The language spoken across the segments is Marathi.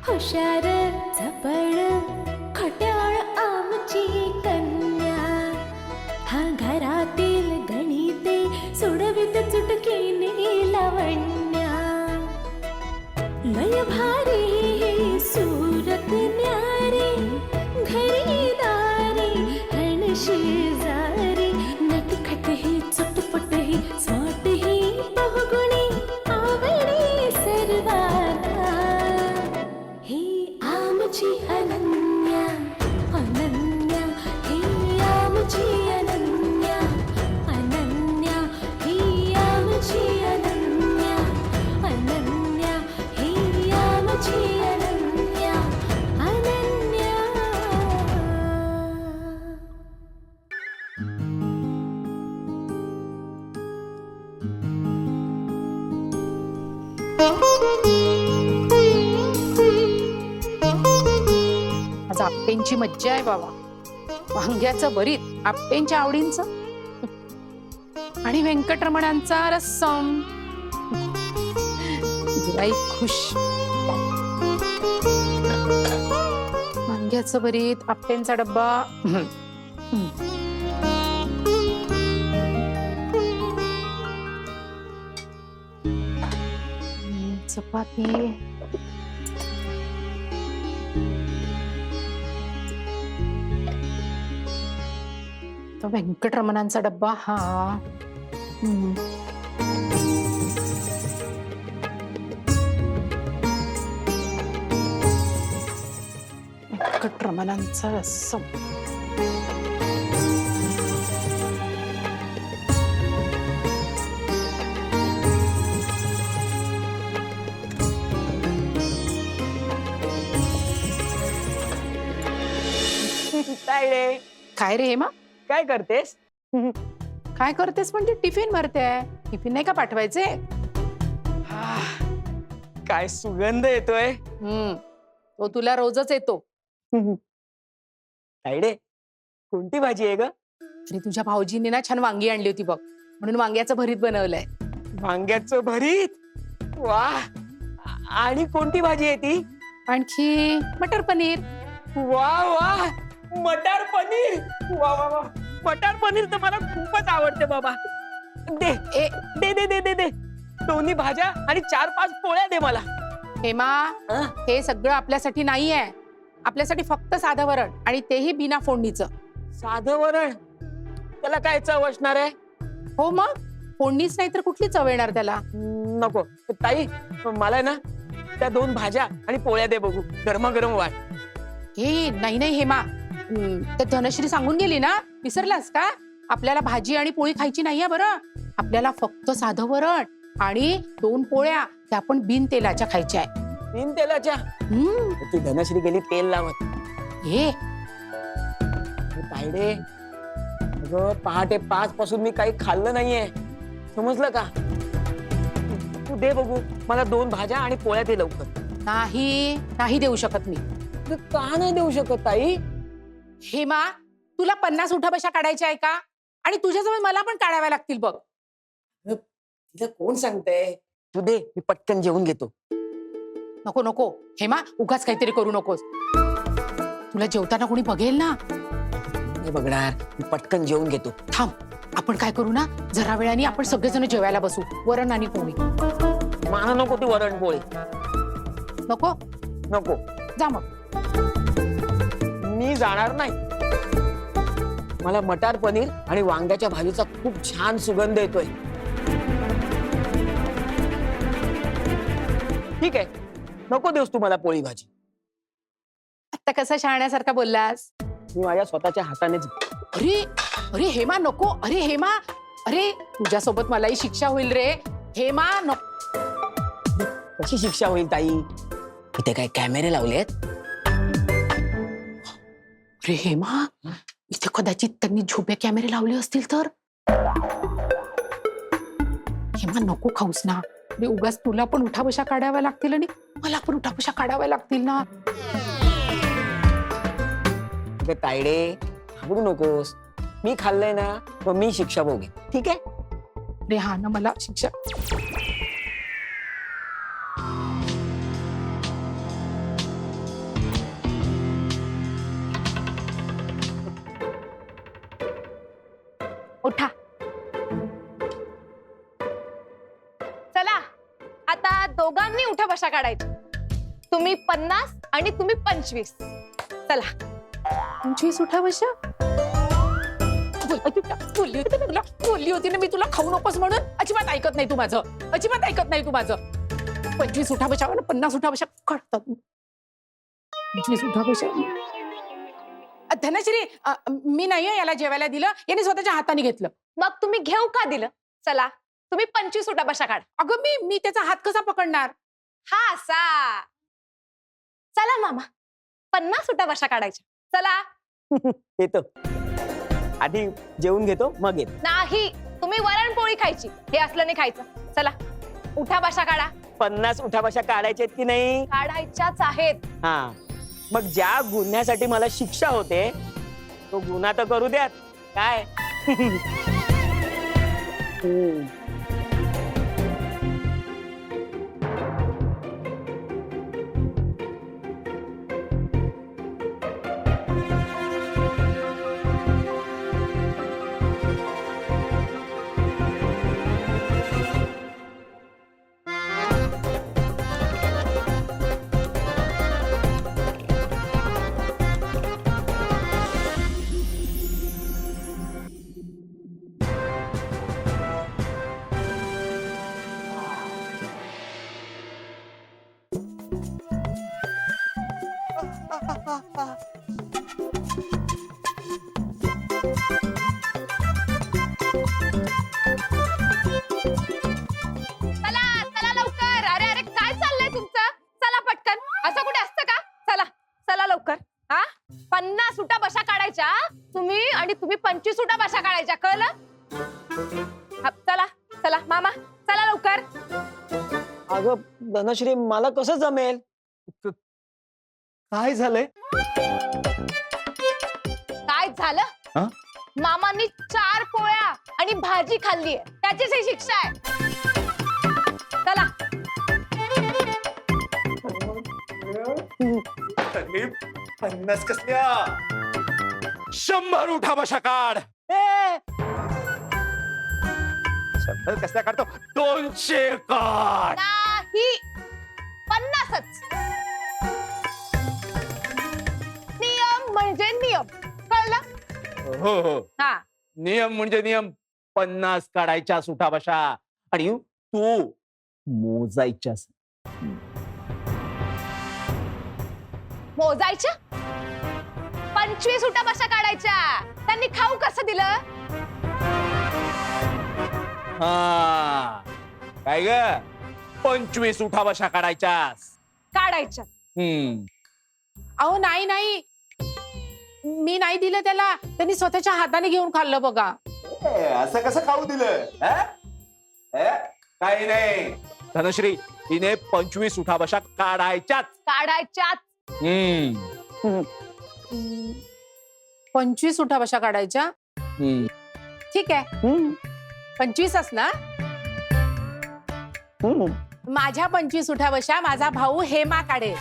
हुशार चपळ खट्याळ आमची कन्या, हा घरातील गणिते सोडवित चुटकीने लावण्या. लय भारी सूरत न्यारी, घरी दारी हण शेजारी, नटखट ही चटपट ही स्मार्ट ही बहुगुणी आवडी सर्वांना. ही आमची अनन्या अनन्या, ही आमची अनन्या अनन्या, ही आमची अनन्या अनन्या, ही आमची अनन्या अनन्या. आज आप्पेंची मज्जा आहे बाबा. वांग्याचं भरीत आप्पेंच्या आवडींचं आणि व्यंकटरमणांचा रस्सम. गिराईक खुश. वांग्याचं भरीत आप्पेंचा डब्बा. चपाती. तो व्यंकटरमणांचा डब्बा हा. व्यंकटरमणांचा रस्सम. तायडे, काय रे हेमा? काय करतेस? काय करतेस म्हणजे टिफिन भरते. टिफिन नाही का पाठवायचे? काय सुगंध येतोय. तो तुला रोजच येतो. तायडे, कोणती भाजी आहे ग? अरे तुझ्या भाऊजींनी ना छान वांगी आणली होती बघ, म्हणून वांग्याचं भरीत बनवलंय. वांग्याचं भरीत. वाह. आणि कोणती भाजी आहे ती? आणखी मटर पनीर. वा वा, मटार पनीर. वा वा वा, मटार पनीर तर मला खूपच आवडते बाबा. दे ए दे दे दे दे दे दोन्ही भाज्या आणि 4-5 पोळ्या दे मला. हेमा, हे सगळं आपल्यासाठी नाहीये. आपल्यासाठी फक्त साधं वरण, आणि तेही बिना फोडणीचं. साधं वरण? त्याला काय चव असणार आहे? हो मग, फोडणीच नाही तर कुठली चव येणार त्याला? नको ताई, मला ना त्या 2 भाज्या आणि पोळ्या दे बघू, गरमागरम वाट. हे नाही नाही हेमा, ते धनश्री सांगून गेली ना, विसरलास का? आपल्याला भाजी आणि पोळी खायची नाहीये बरं. आपल्याला फक्त साधं वरण आणि 2 पोळ्या, त्या पण बिन तेलाच्या खायच्या आहे. बिन तेलाच्या? ती धनश्री गेली तेल लावत. हे तायडे, अगं पहाटे 5 पासून मी काही खाल्लं नाहीये, समजलं का? तू दे बघू मला 2 भाज्या आणि पोळ्या दे लवकर. नाही नाही देऊ शकत मी. का नाही देऊ शकत ताई? हेमा, तुला 50 उठाबशा काढायच्या आहे का? आणि तुझ्याजवळ मला पण काढाव्या लागतील बघ. तिला कोण सांगतंय? तू दे, मी पटकन जेवून घेतो. नको नको हेमा, उगाच काहीतरी करू नकोस. तुला जेवताना कोणी बघेल ना. नाही बघणार, मी पटकन जेवून घेतो. थांब, आपण काय करू ना, जरा वेळाने आपण सगळेजण जेवायला बसू. वरण आणि पोळी. मला नको ती वरण पोळी. नको? नको. जा मग. मी जाणार नाही. मला मटार पनीर आणि वांग्याच्या भाजीचा खूप छान सुगंध येतोय. ठीक आहे, नको देऊस तू मला पोळी भाजी. आता कसा शहाण्यासारखा बोललास? मी माझ्या स्वतःच्या हातानेच. अरे अरे हेमा नको. अरे हेमा, अरे तुझ्यासोबत मलाही शिक्षा होईल रे. हेमा नको. कशी शिक्षा होईल ताई? इथे काय कॅमेरे लावलेत? अरे हेमा, इथे कदाचित त्यांनी झोपे कॅमेरे लावले असतील तर. हेमा नको खाऊस ना. अरे उगाच तुला पण उठाबशा काढाव्या लागतील आणि मला पण उठाबशा काढाव्या लागतील ना. तायडे, घाबरू नकोस. मी खाल्लंय ना, मग मी शिक्षा भोगेन. ठीक आहे? अरे हा ना, मला शिक्षा. उठा. चला आता दोघांनी उठा बशा काढायची. तुम्ही 50 आणि तुम्ही 25. चला. 25 उठा बशा. बोलली होती ना मी तुला खाऊ नकोस म्हणून. अजिबात ऐकत नाही तू माझं. अजिबात ऐकत नाही तू माझं. 25 उठा बशा 50 उठा बशा काढतात. 25 उठा बशा. धनश्री मी नाही याला जेवायला दिलं, याने स्वतःच्या हाताने घेतलं. मग तुम्ही घेऊ का दिलं? चला तुम्ही 25 उठा बशा काढा. अगं मी त्याचा हात कसा पकडणार? हा असा. चला मामा 50 उठा बशा काढायच्या. चला. येतो. आधी जेवून घेतो मग येतो. नाही तुम्ही वरणपोळी खायची, हे असलं नाही खायचं. चला उठा बशा काढा. 50 उठाबशा काढायच्या की नाही? काढायच्याच आहेत. हा मग ज्या गुन्ह्यासाठी मला शिक्षा होते तो गुन्हा तर करू द्यात काय. चला चला लवकर. अरे अरे काय चाललंय तुमचं? चला पटकन. असं कुठे असतं का? चला चला लवकर. हा 50 उठा बशा काढायच्या तुम्ही आणि तुम्ही 25 उठा बशा काढायच्या. कळलं? चला चला मामा चला लवकर. अगं धनश्री मला कसं जमेल? काय झालंय? काय झालं? हा? मामांनी 4 पोळ्या आणि भाजी खाल्ली, त्याचीच ही शिक्षा आहे. चला. 50 कसल्या? 100 उठा बशा काढ. 100 कसल्या काढतो? 200 काढ. नाही 50च. नियम म्हणजे नियम. कळलं? हो हो हा नियम म्हणजे नियम. 50 काढायच्या उठा बशा आणि तू मोजायच्यास. मोजायच्या. 25 उठा बशा काढायच्या. त्यांनी खाऊ कसं दिलं? हा काय ग 25 उठा बशा काढायच्यास. काढायच्या. अहो नाही मी नाही दिलं त्याला. त्यांनी स्वतःच्या हाताने घेऊन खाल्लं बघा. असं कसं खाऊ दिलं? काही नाही धनश्री, हिने 25 उठा बशा काढायच्याच. काढायच्याच. 25 उठा बशा काढायच्या. ठीक आहे 25च ना. माझ्या 25 उठा बशा माझा भाऊ हेमा काढेल.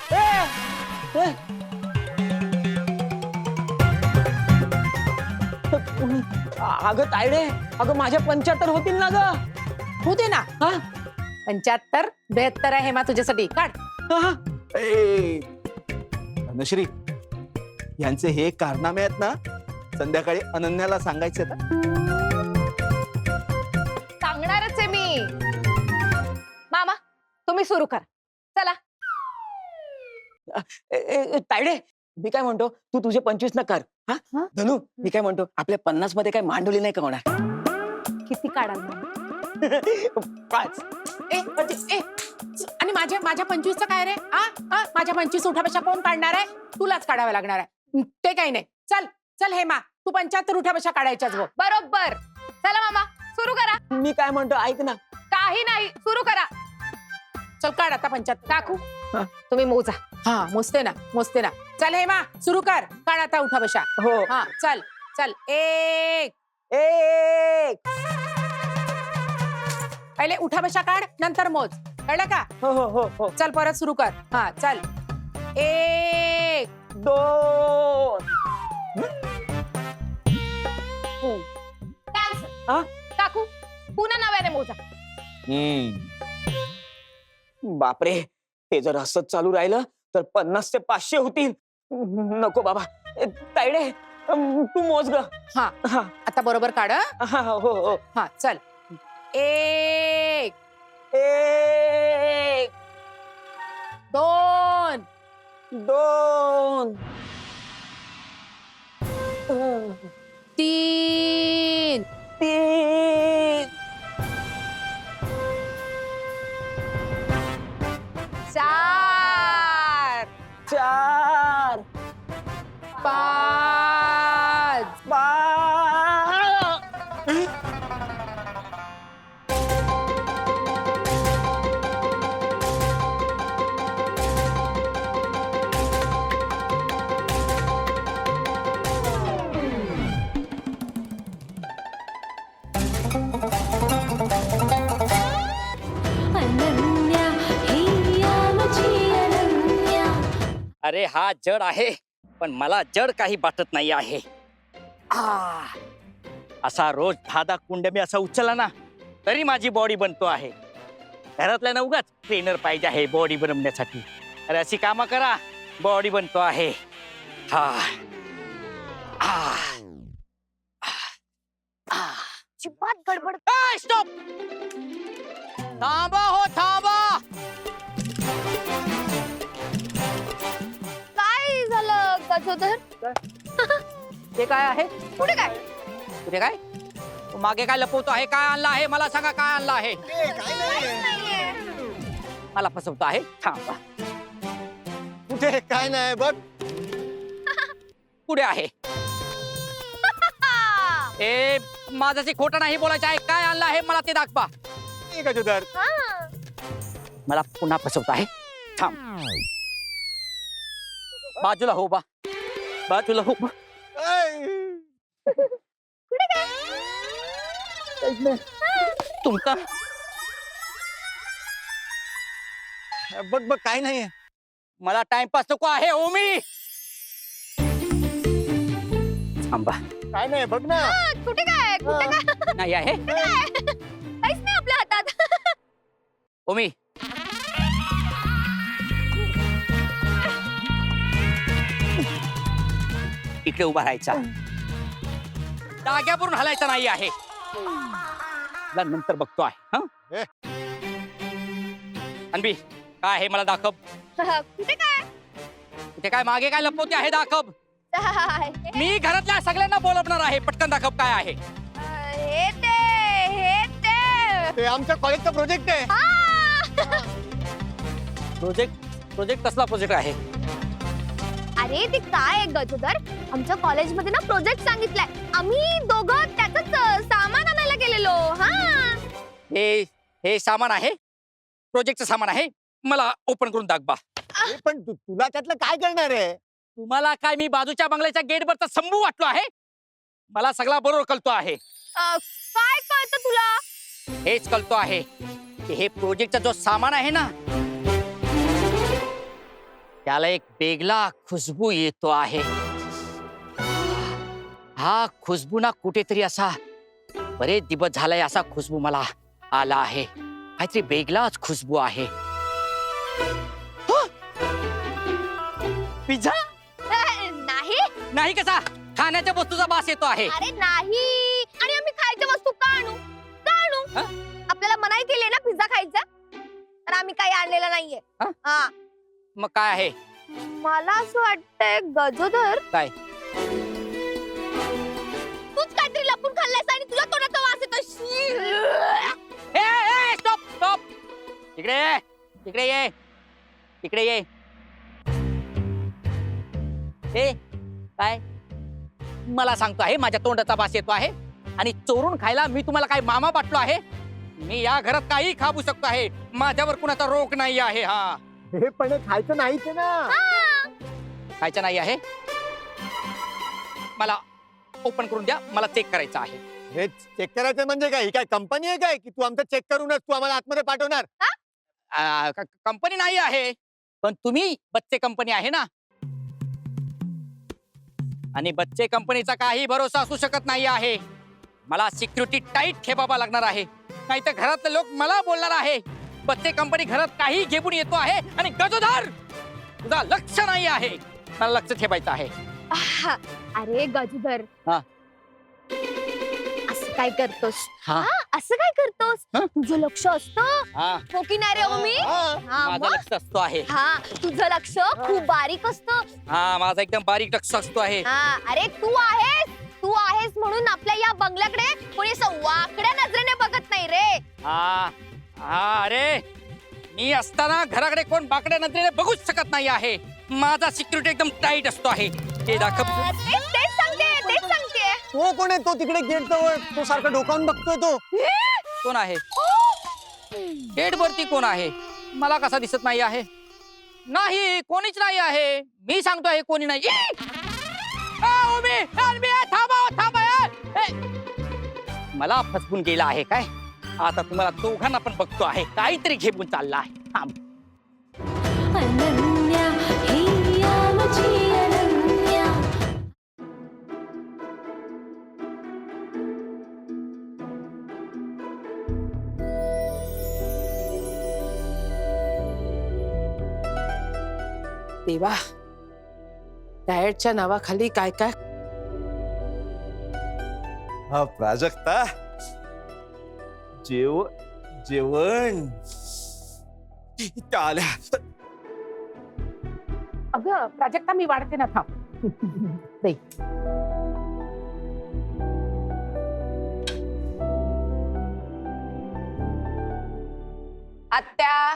अगं तायडे, अगं माझ्या 75 होतील ना ग. होते ना. हा? 75 72 आहे हेमा तुझ्यासाठी. काढ. हा? ए, धनश्री यांचे हे कारनामे आहेत ना, संध्याकाळी अनन्याला सांगायचे ना. सांगणारच आहे मी. मामा तुम्ही सुरू करा. चला. तायडे मी काय म्हणतो, तू तुझे 25 न कर. हा हा? धनु मी काय म्हणतो, आपल्या 50 मध्ये काय मांडवली नाही का होणार? किती काढाल? 5. आणि माझ्या 25चं काय रे? माझ्या 25 उठा बशा कोण काढणार आहे? तुलाच काढावं लागणार आहे. ते काही नाही. चल चल हेमा तू 75 उठा बशा काढायच्याच बघ. बरोबर. चला मामा सुरू करा. मी काय म्हणतो ऐक ना. काही नाही सुरू करा. चल काढ आता 75. काकू हा. तुम्ही मोजा. हा मोजते ना. चल हेमा सुरू कर. काढ आता उठा बशा. हो. हा चल चल. 1 पहिले उठा बशा काढ नंतर मोज. कळलं का? हो हो हो हो. चल परत सुरू कर. हा चल. 1 2 कॅन्सल. हा? काकू पुन्हा नव्याने मोजा. बापरे, हे जर असंच चालू राहिलं तर 50 ते 500 होतील. नको बाबा. तायडे, तू मोज ग. हा हा आता बरोबर काढ हं? हा, हो हो. हा चल 1 1 2 2 3 3 4 4 5 अनन्या ही आमची अनन्या. अरे हा जड आहे पण मला जड काही वाटत नाही आहे. असा रोज 10 कुंड्या मी असा उचलला ना तरी माझी बॉडी बनतो आहे. घरातल्या उगाच ट्रेनर पाहिजे आहे बॉडी बनवण्यासाठी. अरे अशी कामं करा बॉडी बनतो आहे. हा अजिबात गडबड. स्टॉप. थांबा हो थांबा. काय झालं गजोदर? ते काय आहे कुठे काय? तुझे काय तू मागे काय लपवतो आहे? काय आणलं आहे मला सांगा. काय आणलं आहे? नाहीये. मला फसवतो आहे. थांबा. कुठे काय नाही बघ. पुढे आहे. ए माझं ते खोटं नाही बोलायचं आहे. काय आणलं आहे मला ते दाखवा. गजोदर हा. मला पुन्हा फसवत आहे. थांब. बाजूला हो बा. बाजूला हो बा. तुमचा बघ बघ काय नाहीये. मला टाइमपास नको आहे ओमी. थांबा. काय नाही बघ ना. कुठे काय? कुठे काय? नाही आहे काहीच नाही आपल्या हातात. ओमी. इकडे उभा राहायचा. जाग्यावरून हलायचा नाही आहे. ला नंतर बघतो आहे. ए. अन्वी काय आहे मला दाखव. कुठे काय? इथे काय मागे काय लपवते आहे दाखव. मी घरातल्या सगळ्यांना बोलवणार आहे. पटकन दाखव काय आहे. हे ते ते आमच्या कॉलेजचा प्रोजेक्ट आहे. प्रोजेक्ट कसला प्रोजेक्ट आहे? अरे ते काय आहे गजोदर? आमच्या कॉलेजमध्ये ना प्रोजेक्ट सांगितलाय. आम्ही दोघं त्याच सामान आणायला गेलेलो. हा. हे सामान आहे. प्रोजेक्टचं सामान आहे. मला ओपन करून दाखवा. पण तुला त्यातलं काय करणार आहे? तुम्हाला काय मी बाजूच्या बंगल्याच्या गेटवरचा संभू वाटलो आहे? मला सगळा बरोबर कळतो आहे. काय कळतं तुला? हेच कळतो आहे की हे प्रोजेक्टचा जो सामान आहे ना त्याला एक वेगळा खुशबू येतो आहे. हा खुशबू ना कुठेतरी असा बरेच दिवस झालाय असा खुशबू मला आला आहे. काहीतरी वेगळाच खुशबू आहे. पिझ्झा नाही. नाही कसा खाण्याच्या वस्तूचा वास येतो आहे. अरे नाही. आणि आम्ही खायच्या वस्तू का आणू? हा? आपल्याला मनाई केली ना पिझ्झा खायचा, तर आम्ही काही आणलेलं नाहीये. हा? हा. मग काय आहे? मला असं वाटतंय गजोदर काय? तूच काहीतरी लपून खाल्लंयस आणि तुझ्या तोंडाचा वास येतो. Stop stop. इकडे ये. इकडे ये. इकडे ये. ए काय मला सांगतो आहे माझ्या तोंडाचा वास येतो आहे आणि चोरून खायला मी तुम्हाला काय मामा वाटलो आहे? मी या घरात काही खाऊ शकतो आहे. माझ्यावर कुणाचा रोग नाही आहे. हा हे पण हे खायचं नाहीच ना. खायचं नाही आहे. मला ओपन करून द्या. मला चेक करायचं आहे. हे चेक करायचं म्हणजे काय? ही काय कंपनी आहे काय की तू आमचं चेक करूनच तू आम्हाला आतमध्ये पाठवणार? कंपनी नाही आहे पण तुम्ही बच्चे कंपनी आहे ना आणि बच्चे कंपनीचा काही भरोसा असू शकत नाही आहे. मला सिक्युरिटी टाईट ठेवावा लागणार आहे, नाही तर घरातले लोक मला बोलणार आहे बच्चे कंपनी घरात काही घेऊन येतो आहे आणि गजोदर तुझा लक्ष नाही आहे. मला लक्ष ठेवायचं आहे. आहा, अरे गजूधर हा. असं काय करतोस? हा. हा, असं काय करतोस? हा? तुझं लक्ष असतं हा, हो की नाही रे हो मी? हा, हा, माझं मग? लक्ष असतो आहे. हा, तुझं लक्ष खूप बारीक असतं. हा, माझा एकदम बारीक लक्ष असतो आहे. हा, अरे तू आहेस म्हणून आपल्या या बंगल्याकडे कोणी असं वाकड्या नजरेने बघत नाही रे. हा हा, अरे मी असताना घराकडे कोण बाकड्या नजरेने बघूच शकत नाही आहे. माझा सिक्युरिटी एकदम टाईट असतो आहे. ते दाखव. तेच सांगते. तो कोण आहे तो तिकडे गेट जवळ तो सारखा डोकावून बघतोय तो. कोण आहे गेट वरती? कोण आहे? मला कसा दिसत नाही आहे? नाही, कोणीच नाही आहे. मी सांगतो आहे कोणी नाही. थांबा. मला फसवून गेला आहे काय? आता तुम्हाला दोघांना पण बघतो आहे. काहीतरी घेऊन चालला आहे. थांब. अनन्या ही आमची अनन्या. देवा, डाएटच्या नावाखाली काय काय. हा प्राजक्ता, जेवण त्या आल्या. अगं प्राजक्ता, मी वाढते ना, थांब. दे. आत्या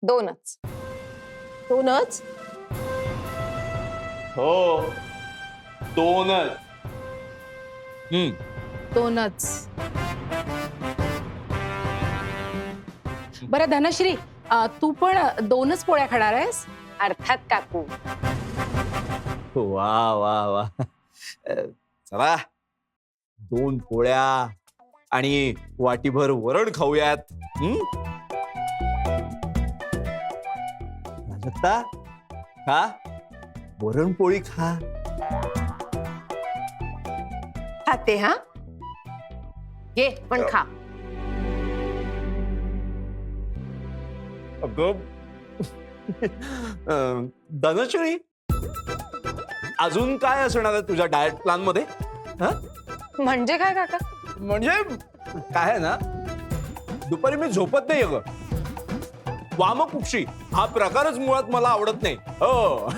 दोनच. हो, दोनच. बरं धनश्री, तू पण 2च पोळ्या खाणार आहेस? अर्थात काकू. वा वा वा. चला 2 पोळ्या आणि वाटीभर वरण खाऊयात. प्राजक्ता, खा वरणपोळी खा. खाते. हा घे पण खा. अगं धनश्री, अजून काय असणार आहे तुझ्या डाएट प्लॅन मध्ये? म्हणजे काय काका? म्हणजे काय आहे ना, दुपारी मी झोपत नाही अगं. वामकुक्षी हा प्रकारच मुळात मला आवडत नाही. हो,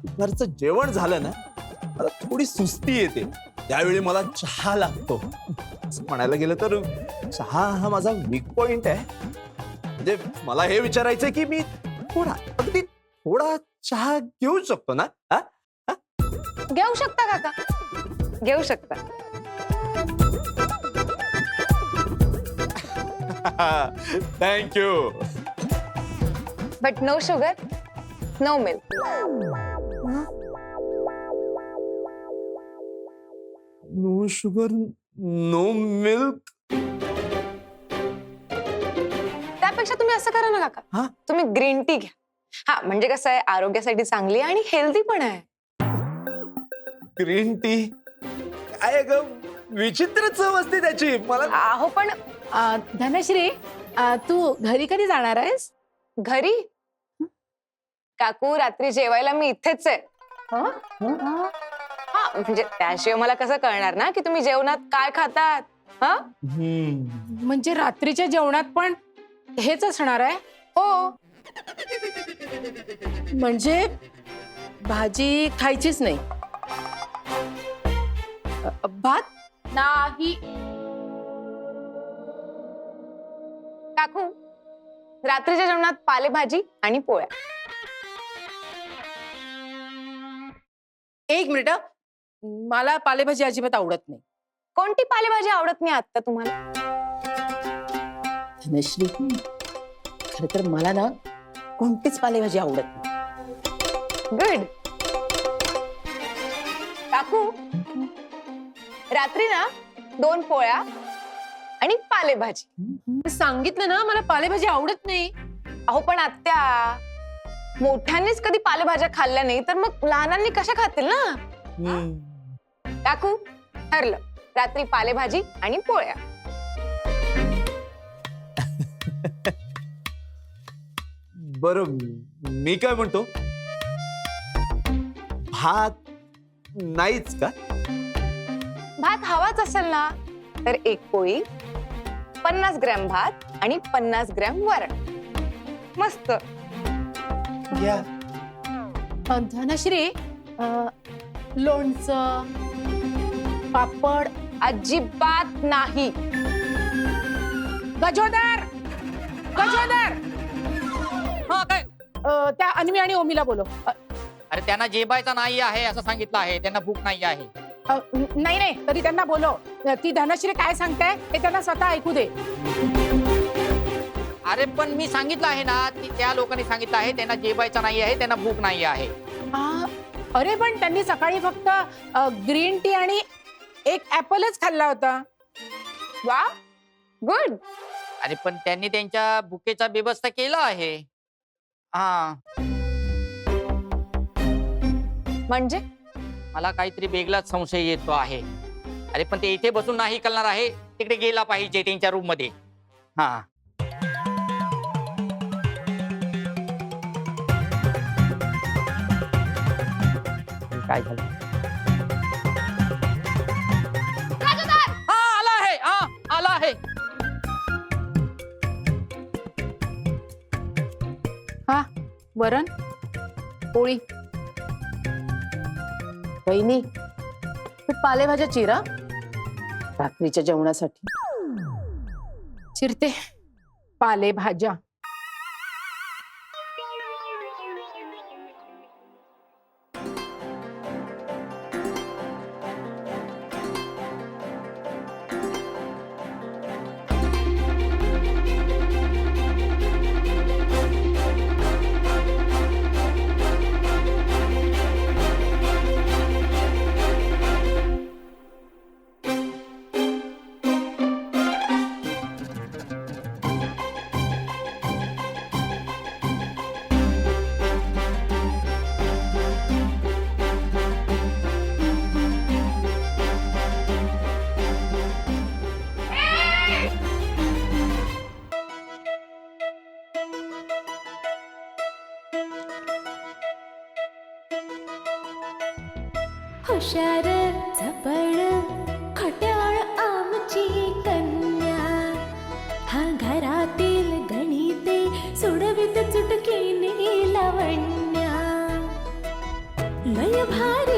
दुपारचं जेवण झालं ना, मला थोडी सुस्ती येते. त्यावेळी मला चहा लागतो. असं म्हणायला गेलं तर चहा हा माझा वीक पॉइंट आहे. म्हणजे मला हे विचारायचंय की मी अगदी थोडा चहा घेऊ शकतो ना? घेऊ शकता काका, घेऊ शकता. Thank you. But no sugar, no milk. No sugar, no milk. त्यापेक्षा तुम्ही असं करा ना हा? काका, तुम्ही ग्रीन टी घ्या. हा, म्हणजे कसं आहे, आरोग्यासाठी चांगली आहे आणि हेल्दी पण आहे. ग्रीन टी काय ग, विचित्र चव असते त्याची. मला अहो पण धनश्री, तू घरी कधी जाणार आहेस? घरी काकू रात्री जेवायला मी इथेच आहे. हा, म्हणजे त्याशिवाय मला कसं कळणार ना की तुम्ही जेवणात काय खातात? हा, म्हणजे रात्रीच्या जेवणात पण हेच असणार आहे? हो. म्हणजे भाजी खायचीच नाही? भात नाही? काकू रात्रीच्या जेवणात पालेभाजी आणि पोळ्या. 1 मिनिट, मला पालेभाजी अजिबात आवडत नाही. कोणती पालेभाजी आवडत नाही आता तुम्हाला? धनश्री, खर तर मला ना कोणतीच पालेभाजी आवडत नाही. गुड. काकू रात्री ना 2 पोळ्या आणि पालेभाजी. सांगितलं ना, मला पालेभाजी आवडत नाही. अहो पण आत्या, मोठ्यांनीच कधी पालेभाज्या खाल्ल्या नाही तर मग लहानांनी कशा खातील ना? काकू ठरलं, रात्री पालेभाजी आणि पोळ्या. बरं मी काय म्हणतो, भात नाहीच का? भात हवाच असेल ना तर 1 पोळी, 50 ग्रॅम भात आणि 50 ग्रॅम वरण. मस्त. या धनश्री, लोणचं, पापड, अजिबात नाही. गजोदर, गजोदर, हा काय? त्या अन्वी आणि ओमीला बोलो. अरे त्यांना जेवायचं नाही आहे असं सांगितलं आहे, त्यांना भूक नाही आहे. नाही नाही, तरी त्यांना बोलो. ती धनश्री काय सांगताय ते त्यांना स्वतः ऐकू दे. अरे पण मी सांगितलं आहे ना, की त्या लोकांनी सांगितलं आहे त्यांना जेवायचं नाही आहे, त्यांना भूक नाही आहे. अरे पण त्यांनी सकाळी फक्त ग्रीन टी आणि 1 ऍपलच खाल्ला होता. वा, गुड. अरे पण त्यांनी त्यांच्या भुकेचा व्यवस्था केला आहे. हा, म्हणजे मला काहीतरी वेगळाच संशय येतो आहे. अरे पण ते इथे बसून नाही करणार आहे, तिकडे गेला पाहिजे त्यांच्या रूम मध्ये. हा, काय झालं? हा आला आहे, हा आला आहे. हा, वरण, पोळी. बहिणी, पालेभाज्या चिरा रात्रीच्या जेवणासाठी. चिरते पालेभाज्या. हुशार झपड खट्याळ आमची कन्या, हा घरातील गणिते सोडवित चुटकीने लावण्या. लय भारी